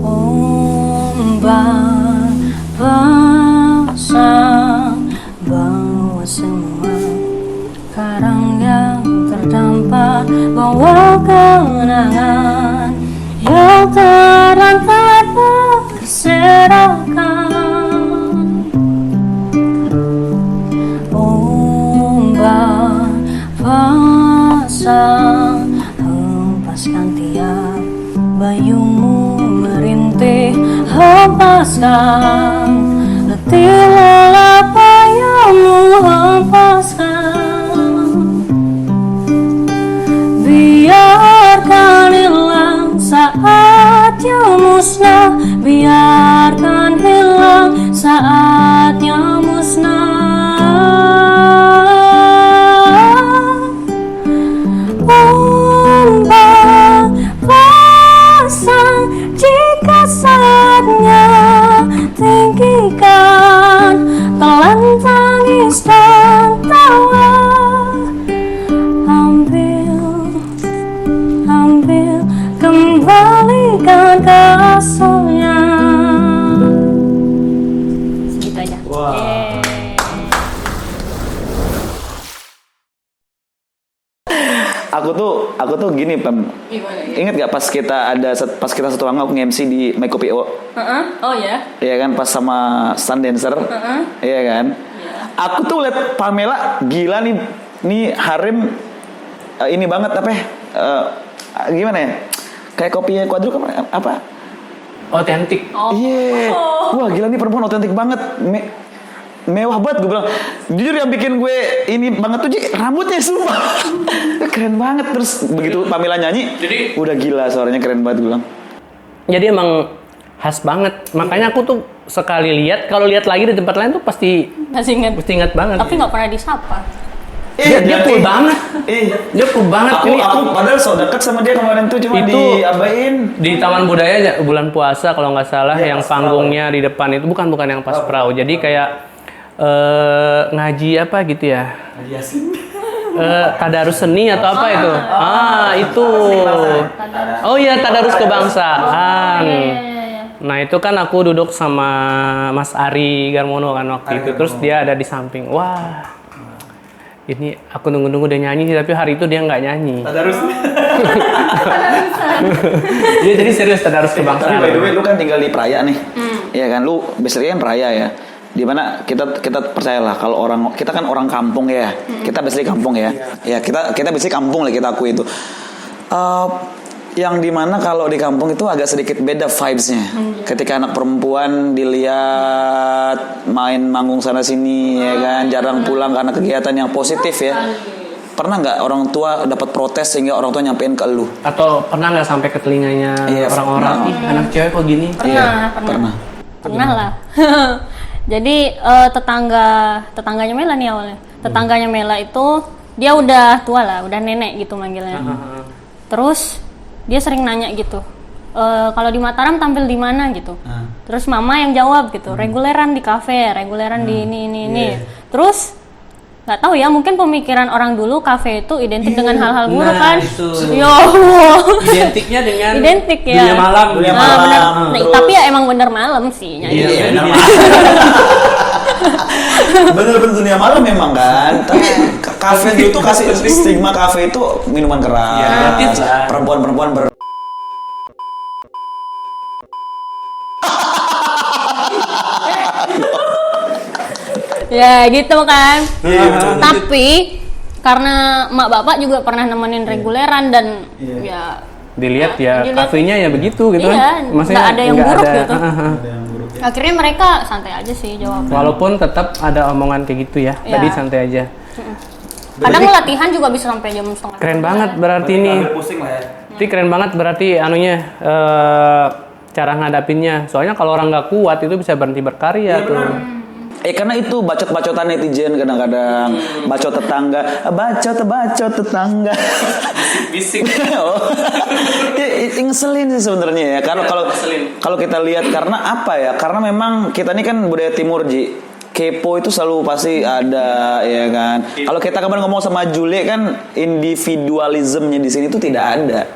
Ombak pasang bawa semua karang yang terdampar, bawa kenangan yang terlantar berserakan. Ombak pasang hempaskan tiap bayumu merintih, hempaskan letih lelah payahmu, hempaskan. Biarkan hilang saatnya musnah, biarkan hilang saatnya musnah. Ombak pasang jika saatnya tinggikan, telan tangis dan tawa. Ambil, kembalikan ke asalnya. Gitu aja. Wah. Aku tuh gini, Pam. Gimana ya? Ingat gak pas kita satu hangout nge-MC di Maiko PO? Oh ya. Iya kan, pas sama Stand Dancer. Iya kan? Aku tuh liat Pamela gila nih Harim ini banget apa ya? Gimana ya? Kayak kopinya Quadro apa? Otentik. Iya. Wah, gila nih perempuan otentik banget. Mewah banget gue bilang. Jujur yang bikin gue ini banget tuh rambutnya sumpah. Keren banget. Terus begitu Pamela nyanyi, Jadi udah gila suaranya, keren banget gue bilang. Jadi emang khas banget. Makanya aku tuh sekali lihat, kalau lihat lagi di tempat lain tuh pasti Masih ingat. banget. Tapi nggak pernah disapa. Dia cool banget. Dia cool banget. Aku padahal so deket sama dia kemarin tuh, cuma Itu diabain. di Taman Budaya bulan puasa kalau nggak salah, yang panggungnya di depan itu bukan yang pas perahu. Jadi kayak ngaji apa gitu ya? Tadarus seni atau apa itu? Itu. Oh iya, tadarus kebangsaan. Nah itu kan aku duduk sama Mas Ari Garmono kan waktu itu. Terus dia ada di samping. Wah, ini aku nunggu dia nyanyi sih, tapi hari itu dia nggak nyanyi. Tadarus. Dia jadi serius tadarus kebangsaan. Tapi by the way, lu kan tinggal di Praia nih. Iya kan, lu basically kan Praia ya. Dimana kita percayalah kalau kita kan orang kampung ya. Kita basically kampung ya. Ya kita basically kampung lah, kita akui itu. Yang dimana kalau di kampung itu agak sedikit beda vibes-nya. Ketika anak perempuan dilihat main manggung sana sini ya kan, jarang pulang karena kegiatan yang positif ya. Pernah nggak orang tua dapat protes sehingga orang tua nyampein ke elu? Atau pernah nggak sampai ke telinganya orang-orang? Ih, anak cewek kok gini? Pernah lah. Jadi tetangganya Mela nih awalnya. Tetangganya Mela itu dia udah tua lah, udah nenek gitu manggilnya. Terus dia sering nanya gitu, kalau di Mataram tampil di mana gitu. Terus mama yang jawab gitu, reguleran di kafe, reguleran di ini. Terus nggak tahu ya, mungkin pemikiran orang dulu kafe itu identik dengan hal-hal buruk kan. Ya Allah. Identiknya dengan identik ya. Dunia malam. Bener. Tapi ya emang bener malam sih nyanyi. Bener-bener dunia malam memang kan. Tapi kafe itu kasih stigma kafe itu minuman keras, perempuan-perempuan ya gitu kan. Tapi karena mak bapak juga pernah nemenin reguleran dan ya dilihat kafenya ya begitu gitu kan. Maksudnya nggak ada yang buruk gitu. Akhirnya mereka santai aja sih jawabnya. Walaupun tetap ada omongan kayak gitu ya. Tadi santai aja. Kadang latihan juga bisa sampai jam setengah. Keren banget berarti nih. Tapi keren banget berarti cara ngadapinnya. Soalnya kalau orang nggak kuat itu bisa berhenti berkarya tuh. Karena itu bacot-bacotan netizen kadang-kadang, bacot tetangga. Bisik. Ngeselin sih sebenarnya ya. Kalau kita lihat karena apa ya? Karena memang kita ini kan budaya timur, Ji. Kepo itu selalu pasti ada ya kan. Kalau kita kemarin ngomong sama Julie kan individualismenya di sini tuh tidak ada.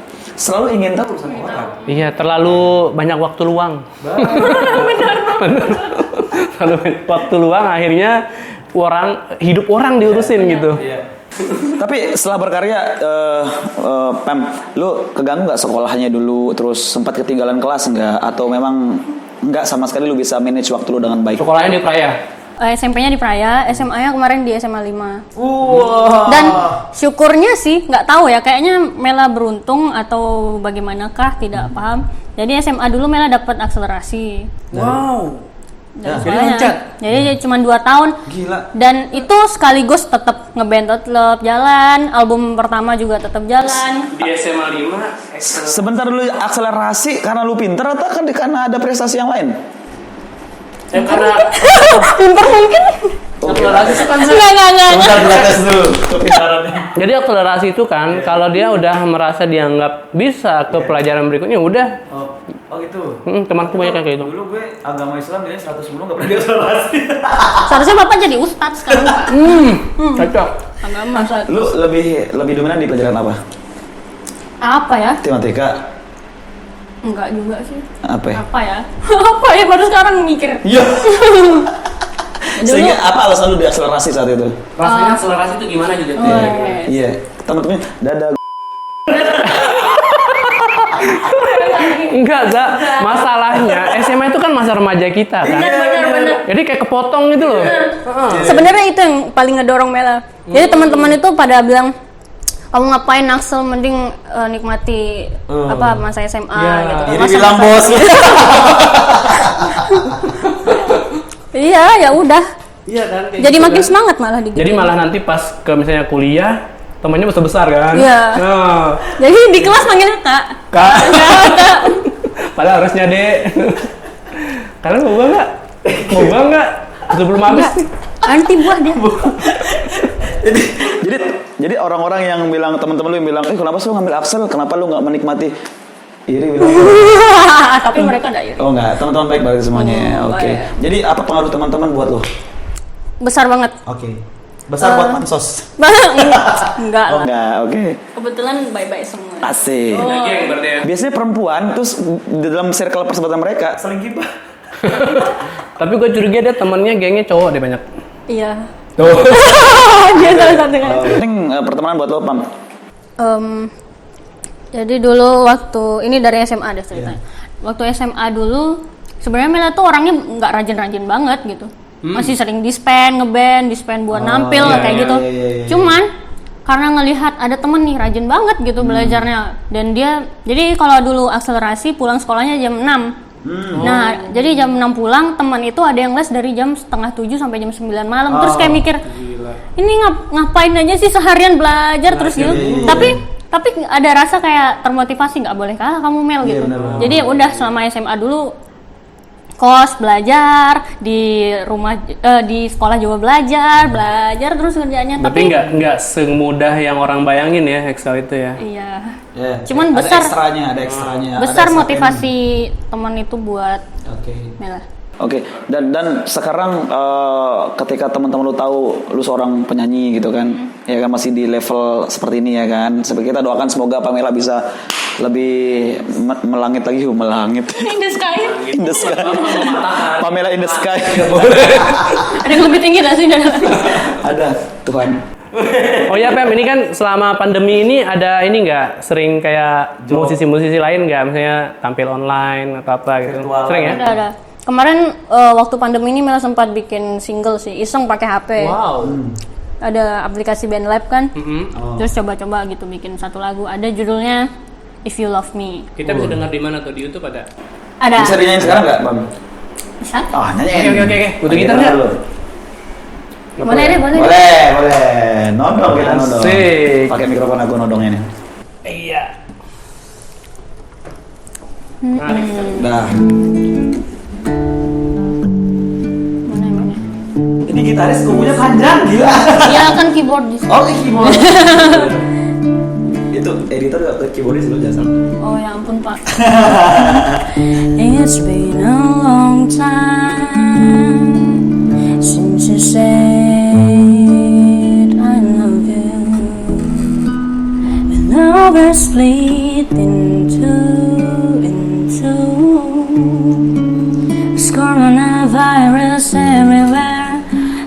selalu ingin tahu urusan orang. Iya, terlalu banyak waktu luang. Benar. Terlalu banyak waktu luang, akhirnya hidup orang diurusin gitu. Tapi setelah berkarya, Pam, lu keganggu nggak sekolahnya dulu, terus sempat ketinggalan kelas nggak? Atau memang nggak sama sekali lu bisa manage waktu lu dengan baik? Sekolahnya di Praia. SMP-nya di Praia, SMA-nya kemarin di SMA 5. Wow. Dan syukurnya sih, nggak tahu ya, kayaknya Mela beruntung atau bagaimanakah, tidak paham. Jadi SMA dulu Mela dapat akselerasi. Wow. Dan Jadi sekolahnya. loncat. Jadi cuma 2 tahun. Gila. Dan itu sekaligus tetap ngeband tetap jalan, album pertama juga tetap jalan. Di SMA 5. Sebentar dulu, akselerasi karena lu pinter atau kan karena ada prestasi yang lain? Karena Pinter mungkin. akselerasi itu kan Enggak. Dilatas dulu kepintarannya. jadi akselerasi itu kan kalau dia udah merasa dianggap bisa ke pelajaran berikutnya udah Oh gitu. temanku banyak yang kayak gitu. Dulu gue agama Islam dia 110 nggak pernah diakselerasi. Seharusnya Bapak jadi ustadz sekarang, Pak. Cocok. Agama saat. Lu lebih dominan di pelajaran apa? Apa ya? Matematika. Enggak juga sih. Apa ya? Apa ya? Apa ya? Baru sekarang mikir. Iya. Sehingga apa alasan lu diakselerasi saat itu? Rasanya akselerasi itu gimana juga? Iya, teman-teman dada. Enggak. Masalahnya SMA itu kan masa remaja kita kan. Benar. Jadi kayak kepotong gitu loh. Sebenarnya itu yang paling ngedorong Mela. Jadi teman-teman itu pada bilang, kamu ngapain naksel, mending nikmati apa masa SMA gitu. Ini bilang bos. Iya, ya udah. Iya kan. Jadi makin semangat malah di. Jadi malah nanti pas ke misalnya kuliah temannya besar kan. Iya. Nah, Jadi di kelas manggilnya Kak. Kak. Kak. Padahal harusnya Dek. Kalian mau nggak? Mau nggak? Sebelum habis. Anti buah dia. jadi orang-orang yang bilang, teman-teman lu yang bilang, kenapa sih lu ngambil Axel? Kenapa lu nggak menikmati? Iri bilang. Tapi mereka enggak iri. Oh enggak, teman-teman baik berarti semuanya. Oke. baik. Jadi apa pengaruh teman-teman buat lo? Besar banget. Oke. Besar buat pansos. Enggak Oh lah. enggak, oke. Kebetulan bye-bye semua. Asik. Geng berarti ya. Biasanya perempuan terus di dalam circle persahabatan mereka Saling gibah. Tapi gue curiga dia temennya gengnya cowok deh banyak. Iya. tuh. Dia salah satunya. Penting pertemanan buat lo, Pam. Jadi dulu waktu ini dari SMA deh ceritanya. Waktu SMA dulu sebenarnya Mela tuh orangnya nggak rajin-rajin banget gitu. Masih sering dispen, ngeband buat nampil kayak gitu. Cuman karena ngelihat ada temen nih rajin banget gitu belajarnya, dan dia jadi kalau dulu akselerasi pulang sekolahnya jam 6. Nah, jadi jam 6 pulang, teman itu ada yang les dari jam setengah 7 sampai jam 9 malam. Terus kayak mikir, ini ngapain aja sih seharian belajar terus gitu. Tapi ada rasa kayak termotivasi, nggak boleh kalah kamu Mel gitu. Jadi ya udah selama SMA dulu kos belajar, di rumah di sekolah juga belajar terus kerjaannya. Tapi nggak semudah yang orang bayangin ya Excel itu ya. Iya. Yeah. Cuman ada besar ekstranya. besar ada motivasi teman itu buat Mela. Oke. Dan sekarang ketika teman-teman lu tahu lu seorang penyanyi gitu kan, ya kan masih di level seperti ini ya kan. Seperti kita doakan semoga Pamela bisa lebih melangit lagi, melangit. In the sky. In the sky. Pamela in the sky. Ada yang lebih tinggi gak sih? Ada, Tuhan. Oh ya Pem, ini kan selama pandemi ini ada ini nggak sering kayak musisi-musisi lain nggak, misalnya tampil online atau apa gitu? Virtual. Sering ya? Ada. Kemarin waktu pandemi ini Mela sempat bikin single sih, iseng pakai HP. Wow. Ada aplikasi BandLab kan, terus coba-coba gitu bikin satu lagu. Ada judulnya If You Love Me. Kita bisa dengar di mana tuh, di YouTube ada? Ada. Bisa dinyanyiin sekarang nggak, Pam? Bisa? Ah, nyanyiin. Oke. Butuh gitar nggak? Boleh deh. Boleh. Nodong kita nodong. Asik. Pakai mikrofon aku nodongnya nih. Iya. Dah. Mana? Ini gitaris kubunya panjang gila. Iya kan keyboard di sini. Oh, keyboard. Itu editor gak ke keyboardis lo jasa. Oh ya ampun Pak. It's been a long time since you said I love you, and now we're split in into. There's coronavirus everywhere,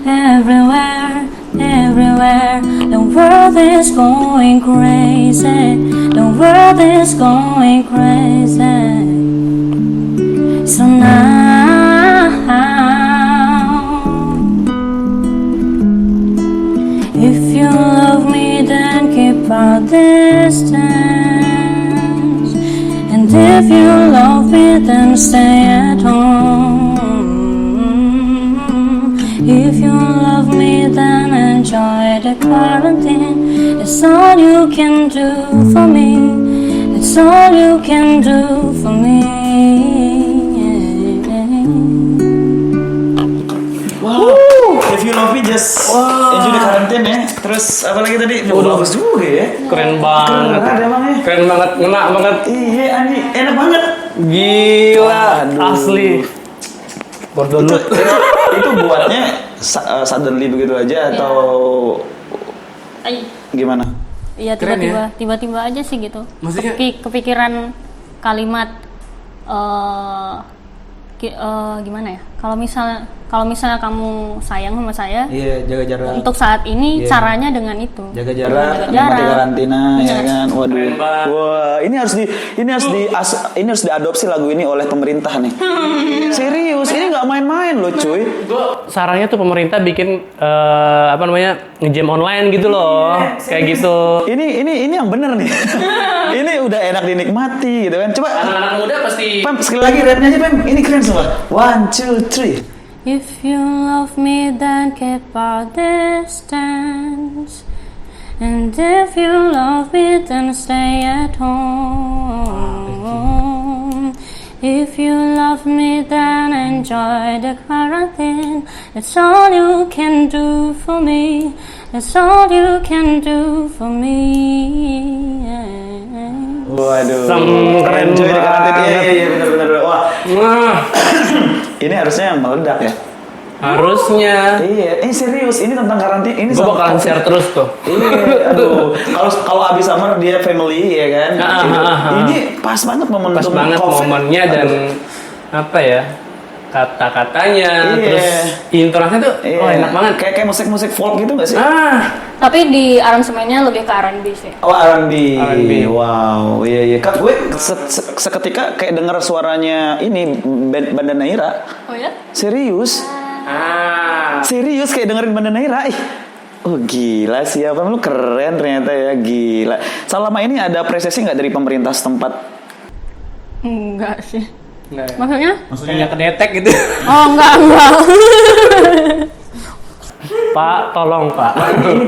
everywhere, everywhere. The world is going crazy. The world is going crazy. So now, if you love me, then keep our distance. And if you love me, then stay at home. If you love me, then enjoy the quarantine. That's all you can do for me. That's all you can do for me. Wow. If you love me just enjoy the quarantine ya. Terus apa lagi tadi? Bagus juga ya. Keren banget. Keren emang ya. Keren banget, ngena banget. Iya, Ani, enak banget. Gila, Aduh. asli. Bordolut. Itu buatnya suddenly begitu aja atau gimana? Iya, Keren tiba-tiba aja sih gitu. Maksudnya? Kepikiran kalimat gimana ya? Kalau misalnya kamu sayang sama saya, Iya, jaga jarak. untuk saat ini Iya. caranya dengan itu. Jaga jarak, Jaga nikmati jarak. karantina ya kan. Waduh. Keren banget. Wah, ini harus diadopsi lagu ini oleh pemerintah nih. Serius, ini nggak main-main loh, cuy. Sarannya tuh pemerintah bikin nge-game online gitu loh. Kayak gitu. Ini yang bener nih. Ini udah enak dinikmati gitu kan. Coba Anak-anak muda pasti Pem, sekali lagi rapnya aja Pem. Ini keren semua. 1, 2, 3. If you love me, then keep our distance. And if you love me, then stay at home. If you love me, then enjoy the quarantine. That's all you can do for me. That's all you can do for me. Waduh. Keren Enjoy di karantina. banget. Iya, bener-bener. Wah, Wah, ini harusnya meledak ya. harusnya. Iya, serius. Ini tentang karantina. Ini Gue sama bakalan COVID. share terus tuh. Iya, aduh. Kalau abis summer dia family ya kan. Ini pas banget momentum Pas banget COVID. momennya dan apa ya, kata-katanya, Iya. terus intonasinya tuh, Iya. oh enak banget. Kayak musik-musik folk gitu gak sih? Tapi di aransemennya lebih ke R&B sih. Oh, R&B. R&B. Wow, iya. Kak, gue seketika kayak denger suaranya ini Banda Neira. Oh ya? Serius? Serius kayak dengerin Banda Neira. Oh gila, siapa lu keren ternyata ya, gila. Selama ini ada apresiasi nggak dari pemerintah setempat? Enggak sih. Enggak ya? Maksudnya? Maksudnya kedetek gitu. Oh, enggak. Pak, tolong Pak.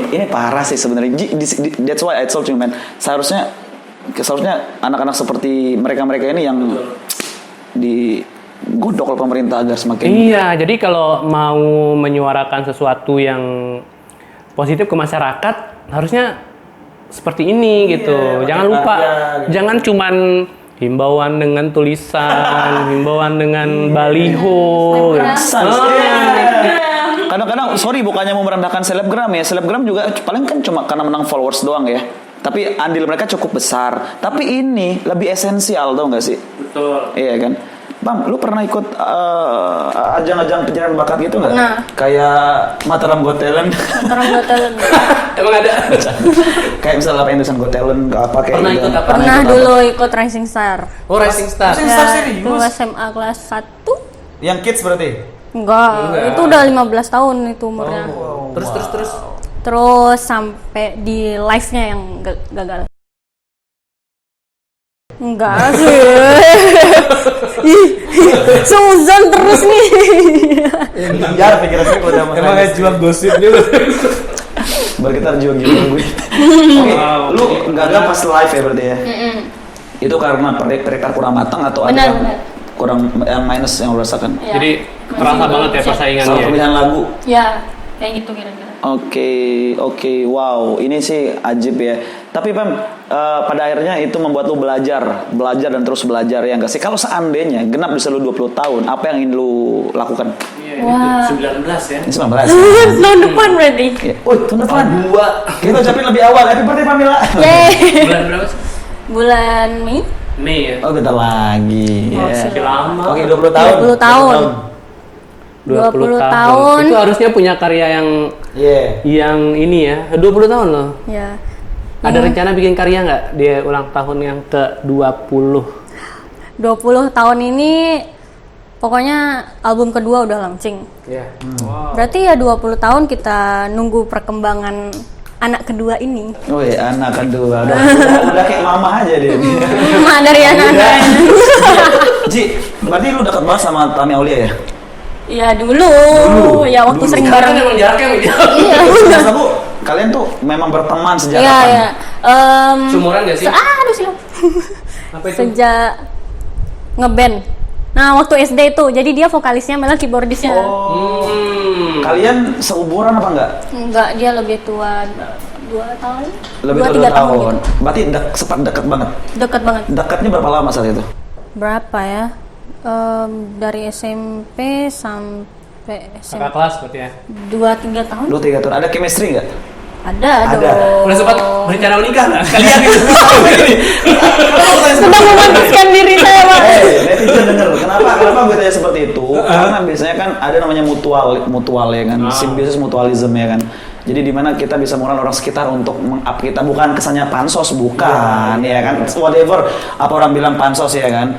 ini parah sih sebenarnya. That's why I told you man. Seharusnya anak-anak seperti mereka ini yang digodok oleh pemerintah agar semakin. Iya, jadi kalau mau menyuarakan sesuatu yang positif ke masyarakat, harusnya seperti ini gitu. Jangan lupa, jangan cuman himbauan dengan tulisan, himbauan dengan baliho. Kadang-kadang, sorry bukannya mau merendahkan selebgram ya. Selebgram juga paling kan cuma karena menang followers doang ya. Tapi andil mereka cukup besar. Tapi ini lebih esensial, tau gak sih? Betul. Iya kan? Bang, lu pernah ikut ajang-ajang pencarian bakat gitu nggak? Pernah. Kayak Mataram Got Talent. Mataram Got Talent. Emang ada? Kayak misalnya apa Indonesian Got Talent, apa kayak Pernah gitu. ikut apa? Pernah dulu ikut Rising Star. Oh, Rising Star. Itu SMA kelas 1. Yang kids berarti? Enggak, itu udah 15 tahun itu umurnya. Terus. Terus sampai di live-nya yang gagal. Enggak sih. Suzon terus nih. Ya, pikiran gue kalau udah Emang jual gosip juga. Baru kita jual-jual gue. Oke, lu gagal pas live ya berarti ya? Itu karena perikar kurang matang atau ada yang Benar. kurang yang minus yang lu rasakan? Ya. Jadi terasa banget ya Salah persaingannya. pemilihan lagu. Ya, kayak gitu kira-kira. Oke, wow, ini sih ajib ya. Tapi Pem, pada akhirnya itu membuat lu belajar dan terus belajar ya nggak sih? Kalau seandainya genap bisa lu 20 tahun, apa yang ingin lu lakukan? Wah. 19 ya. Ini 19. Tahun depan berarti. Ya. Oh, tahun depan. Kita ucapin lebih awal. Happy birthday Pamela. Yeay. Bulan berapa sih? Bulan Mei. Mei ya. Oh, bentar lagi. Oh, Ya. Masih lama. Oke, 20 tahun. 20 tahun. 20 tahun. Itu harusnya punya karya yang Iya. yang ini ya. 20 tahun loh. Ya. Ada rencana bikin karya nggak dia ulang tahun yang ke-20? 20 tahun ini pokoknya album kedua udah launching. Iya. Berarti ya 20 tahun kita nunggu perkembangan anak kedua ini. Wih, anak kedua udah kayak mama aja dia. Mak dari anak-anak. Ji, berarti lu dekat banget sama Tami Aulia ya? Ya dulu. Ya waktu sering Sekarang bareng. kan emang jaraknya jauh. Iya. Masa Bu, kalian tuh memang berteman sejak Iya, kapan? ya. Seumuran nggak sih? Aduh silau. Apa itu? Sejak ngeband. Nah, waktu SD itu. Jadi dia vokalisnya malah keyboardisnya. Kalian seumuran apa enggak? Enggak, dia lebih tua 2 tahun. Lebih 2, dari 3 2 tahun. gitu. Berarti sempat dekat banget. Dekat banget. Dekatnya berapa lama saat itu? Berapa ya? Dari SMP sampai Kakak SMP kelas berarti ya. 2-3 tahun. 2-3 tahun. Ada chemistry nggak? Ada Ada. dong. Udah sempat berencana menikah nggak? Kalian gitu. Sudah memantaskan diri saya, Pak. Netizen denger. Kenapa gue tanya seperti itu? Karena biasanya kan ada namanya mutual ya kan, simbiosis mutualism ya kan. Jadi di mana kita bisa menggunakan orang sekitar untuk meng-up kita, bukan kesannya pansos, bukan ya kan. Whatever apa orang bilang pansos ya kan.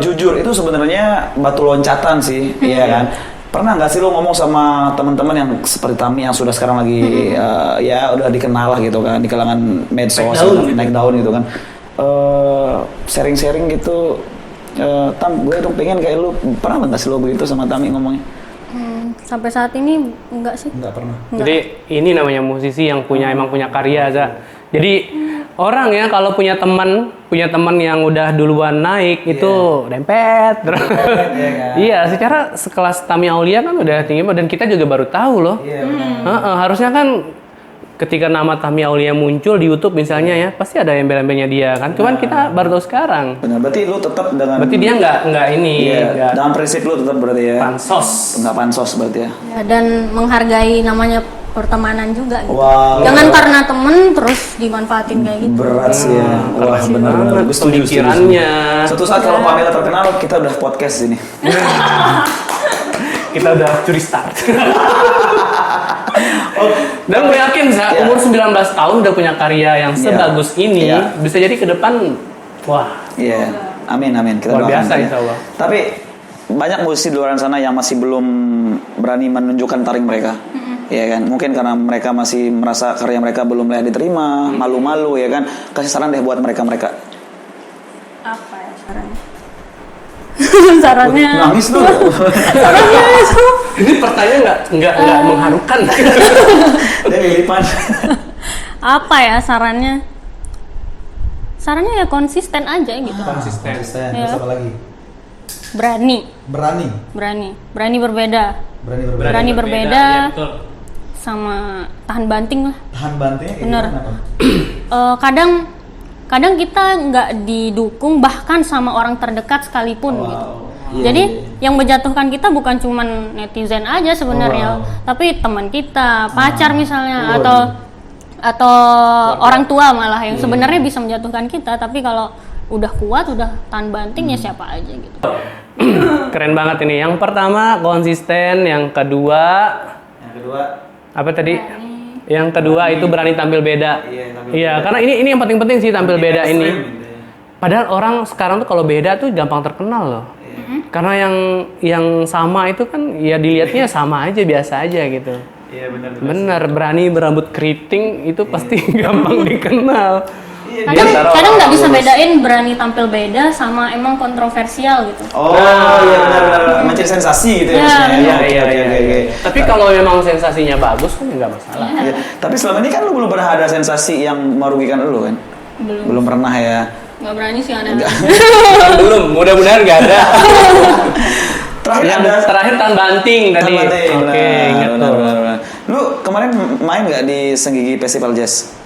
Jujur itu sebenarnya batu loncatan sih, ya kan. Pernah nggak sih lo ngomong sama teman-teman yang seperti Tami yang sudah sekarang lagi ya udah dikenal lah gitu kan di kalangan medsos, naik daun gitu kan. Sharing-sharing gitu, Tam, gue dong pengen kayak lu. Pernah nggak sih lo begitu sama Tami ngomongnya? Sampai saat ini enggak sih. Nggak pernah. Jadi ini namanya musisi yang emang punya karya aja. Jadi orang ya kalau punya teman yang udah duluan naik itu dempet. Iya, secara sekelas Tami Aulia kan udah tinggi dan kita juga baru tahu loh. Harusnya kan ketika nama Tami Aulia muncul di YouTube misalnya ya, pasti ada embel-embelnya dia kan. Cuman kita baru tahu sekarang. Benar, berarti lu tetap dengan. Berarti dia nggak ini, Iya, nggak dengan prinsip lu tetap berarti ya. pansos. Nggak pansos berarti ya. Ya, dan menghargai namanya pertemanan juga gitu. Wow. Jangan karena temen terus dimanfaatin kayak gitu. Berat sih ya. Wah, benar-benar. Gue setuju. Pemikirannya. Suatu saat kalau Pamela terkenal, kita udah podcast ini. Kita udah curi start. Dan gue yakin umur 19 tahun udah punya karya yang sebagus ini, bisa jadi ke depan wah. Iya. Amin. Kita Luar doakan biasa, ya. insya Allah. Tapi banyak musisi di luar sana yang masih belum berani menunjukkan taring mereka. Ya kan, mungkin karena mereka masih merasa karya mereka belum layak diterima, malu-malu ya kan. Kasih saran deh buat mereka-mereka. Apa ya sarannya? Sarannya. Nangis tuh. Sarannya itu. Ini pertanyaan nggak mengharukan. Dia lilipan. Apa ya sarannya? Sarannya ya konsisten aja gitu. Konsisten. Ya. Terus apa lagi? Berani berbeda. Berani berbeda. Ya, betul. Sama tahan banting lah. Tahan bantingnya kayak Bener. gimana, Bang? Kadang kita nggak didukung bahkan sama orang terdekat sekalipun gitu. Jadi yang menjatuhkan kita bukan cuman netizen aja sebenarnya, tapi teman kita, pacar misalnya, atau orang tua malah yang sebenarnya bisa menjatuhkan kita. Tapi kalau udah kuat, udah tahan banting ya siapa aja gitu. Keren banget ini. Yang pertama konsisten, yang kedua apa tadi? Yang kedua itu berani tampil beda. Iya, karena ini yang paling penting sih tampil beda ini. Padahal orang sekarang tuh kalau beda tuh gampang terkenal loh. Karena yang sama itu kan ya dilihatnya sama aja, biasa aja gitu. Iya, Bener, berani berambut keriting itu pasti gampang dikenal. Kadang nggak bisa bedain berani tampil beda sama emang kontroversial gitu. Oh iya benar. Mencari sensasi gitu ya. Iya. Tapi kalau memang sensasinya bagus kan nggak masalah. Iya. Tapi selama ini kan lu belum pernah ada sensasi yang merugikan lu kan? Belum pernah ya. Nggak berani sih ada. Belum, mudah-mudahan nggak ada. Terakhir Terakhir tahan banting tadi. Oke, ingat tuh. benar. Lu kemarin main nggak di Senggigi Festival Jazz?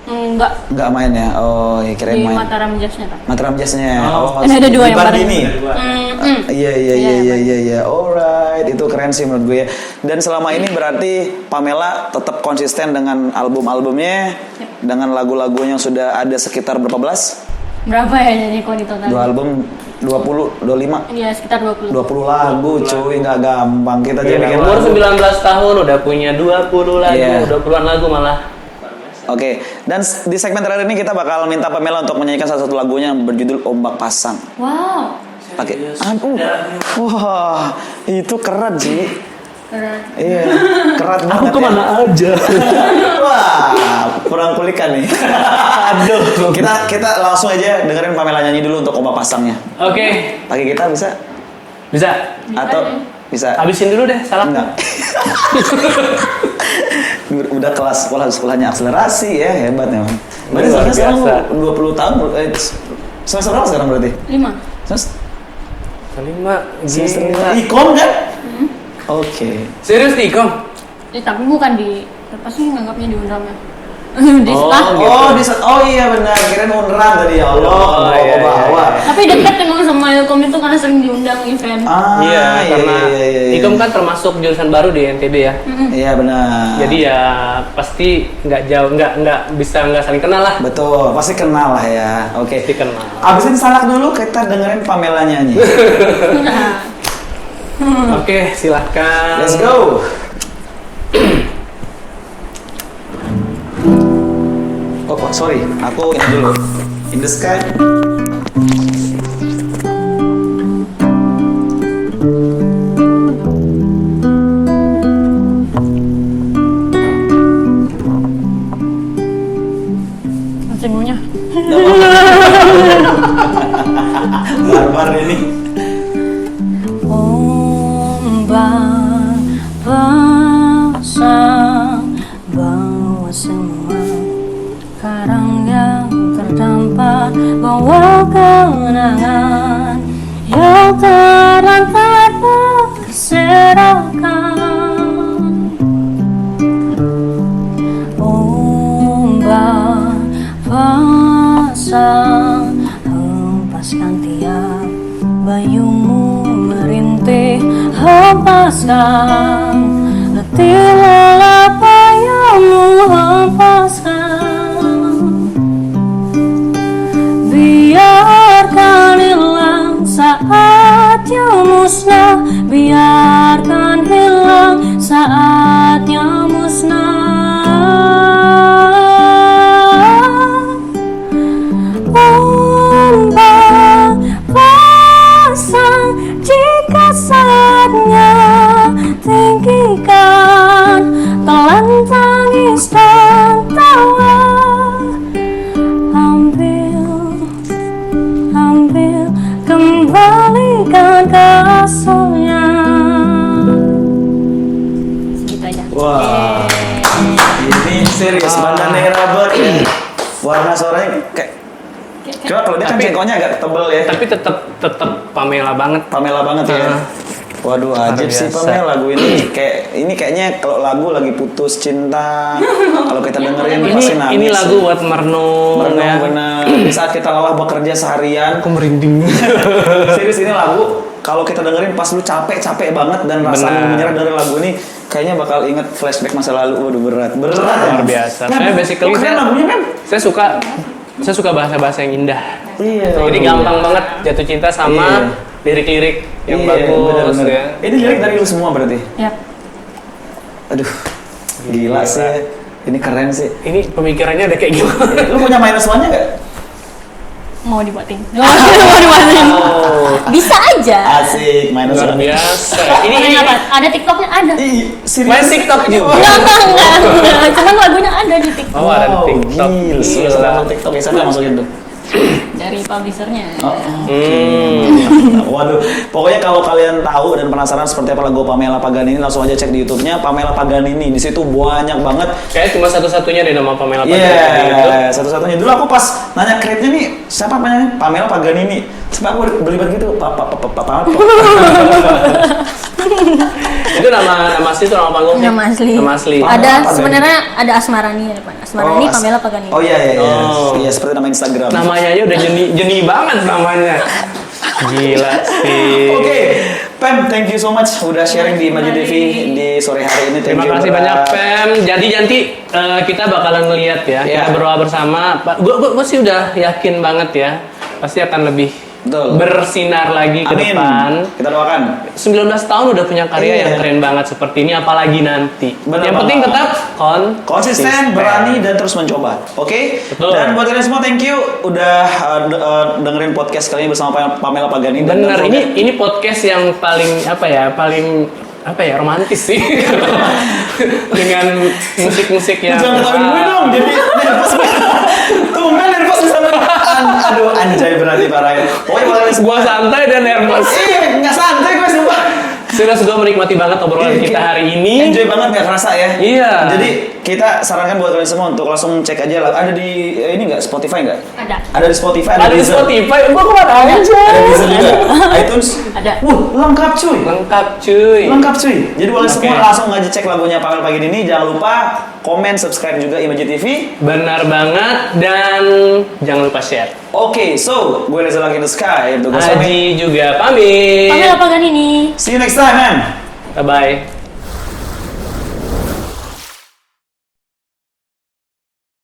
Nggak main ya? Oh, ya kirain Di main. Mataram Jazz-nya kan. Mataram Jazz-nya. Ada dua yang baru baru. ini. Iya. Alright, itu keren sih menurut gue ya. Dan selama ini berarti Pamela tetap konsisten dengan album-albumnya, dengan lagu-lagunya yang sudah ada sekitar berapa belas? Berapa ya nyanyi Koni total? 2 album 20, 25. Iya, sekitar 20. 20 lagu cuy, nggak gampang kita Di jadi umur 19 tahun udah punya 20 lagu, Iya. 20-an lagu malah. Oke, dan di segmen terakhir ini kita bakal minta Pamela untuk menyanyikan salah satu lagunya yang berjudul Ombak Pasang. Wow. Oke. Wah, itu keren sih. Keren. Iya, keren banget. aja? Wah, kurang kulikan nih. Aduh. Kita langsung aja dengerin Pamela nyanyi dulu untuk Ombak Pasangnya. Oke, Pakai kita bisa? bisa. Atau bisa? Habisin dulu deh salak. Enggak. Udah kelas sekolahnya akselerasi ya, hebat ya. Berarti Luar sekarang biasa. 20 tahun, semester berapa sekarang berarti? 5. Semester 5. 5. Ikom kan? Oke. Serius nih, Kom? Tapi bukan di apa sih nganggapnya di Unramnya? Di sekolah. gitu. Oh iya benar, kirain Unram tadi ya Allah. Oh, iya, bawa. iya. Tapi dekat emang sama Ilkom itu karena sering diundang event. Iya, karena iya. Ikom kan termasuk jurusan baru di NTB ya. Iya benar. Jadi ya pasti nggak jauh, nggak bisa nggak saling kenal lah. Betul, pasti kenal lah ya. Oke. Pasti kenal. Abisin salak dulu, kita dengerin Pamela nyanyi. Oke, silahkan. Let's go. Oh, sorry, aku ini dulu. In the sky. Langsungnya. Barbar ini. Ombak pasang bawa semua karang yang terdampar, bawa kenangan yang terlantar berserakan. Ombak pasang hempaskan tiap bayumu merintih, hempaskan letih lelah payahmu, hempaskan. Biarkan hilang saatnya musnah, biarkan hilang saatnya musnah. Ombak pasang jika saatnya tinggikan, telan tangis dan tawa. Ambil, kembalikan ke asalnya. Gitu aja. Wah, ini serius Bandane Rubber ya. Warna suaranya kayak coba kalau dia kan Tapi- cengkoknya agak tebel ya. Tapi tetap Pamela banget. Pamela banget ya. Waduh, ajib sih biasa. Pamela lagu ini. Kayaknya kalau lagu lagi putus cinta, kalau kita dengerin pasti nangis. Ini lagu buat merenung Merenung, ya. bener. Di saat kita lelah bekerja seharian. Aku merinding. Serius ini lagu kalau kita dengerin pas lu capek banget dan rasanya Benar. menyerah dari lagu ini, kayaknya bakal inget flashback masa lalu. Waduh, berat. Luar biasa. Saya basically keren lagunya kan? saya suka bahasa-bahasa yang indah. Iya. Jadi gampang banget jatuh cinta sama Iya. lirik-lirik yang Iya, bagus bener-bener. ya. Ini lirik dari lu semua berarti? Yap. Aduh, gila sih. Ini keren sih. Ini pemikirannya udah kayak gimana? Lu punya minus one-nya gak? Mau dibuatin. Mau dibuatin. Oh, Bisa aja. Asik, minus luar one. biasa. Ini apa? Ada TikToknya ada. Ih, serius? Main TikTok juga. Enggak. Cuman lagunya ada di TikTok. Oh, ada di TikTok. Gila. Gila. Masuk TikTok ya, siapa yang masukin tuh? Dari publishernya. Oh, waduh. Pokoknya kalau kalian tahu dan penasaran seperti apa lagu Pamela Paganini, langsung aja cek di YouTube-nya Pamela Paganini. Di situ banyak banget. Kayak cuma satu-satunya deh nama Pamela Iya, Paganini. satu-satunya. Dulu aku pas nanya create-nya nih, siapa namanya? Pamela Paganini. Sampai aku belibet gitu, Itu nama asli itu nama panggung. Nama asli. Nama asli. Pamela Ada Paganini. sebenarnya ada Asmarani ya, Pak. Asmarani Pamela Paganini. Oh iya. Oh. Iya, seperti nama Instagram. Namanya aja udah jeni banget namanya. Gila sih. Oke, Pem, thank you so much udah sharing di Maju TV di sore hari ini. Thank Terima you kasih banyak Pem. Jadi nanti kita bakalan ngeliat ya. Iya. Kita berdoa bersama. Gue sih udah yakin banget ya. pasti akan lebih Betul. bersinar lagi ke Amin. depan. Kita doakan. 19 tahun udah punya karya Iya. yang keren banget seperti ini, apalagi nanti. Bener yang penting banget. tetap Konsisten, berani, dan terus mencoba. Oke? Betul. Dan buat kalian semua, thank you udah dengerin podcast kali ini bersama Pamela Pagani. Dan Bener, don't forget- ini podcast yang paling romantis sih. Dengan musik-musik yang Jangan ketahuin gue dong, jadi nervous gue. Tumben nervous bisa Aduh, anjay berarti parah ya. Pokoknya buat kalian semua. Gua santai dan nervous. Nggak santai gue sumpah. Serius, gue menikmati banget obrolan kita hari ini. Enjoy banget, nggak kerasa ya. Iya. Jadi kita sarankan buat kalian semua untuk langsung cek aja lah. Ada di ini nggak, Spotify nggak? Ada. Ada di Spotify, Ada di Deezer. Spotify, gua kemana aja? Ada di Deezer juga. iTunes. Ada. Lengkap cuy. Lengkap cuy. Lengkap cuy. Jadi boleh Oke. semua langsung aja cek lagunya Pamela Pagini ini. Jangan lupa komen, subscribe juga Imaji TV. Benar banget, dan jangan lupa share. Oke, so gue Reza Lucky in the Sky. Untuk gue Sami. Aji juga pamit. Pamela Pagani nih. See you next time, man. Bye bye.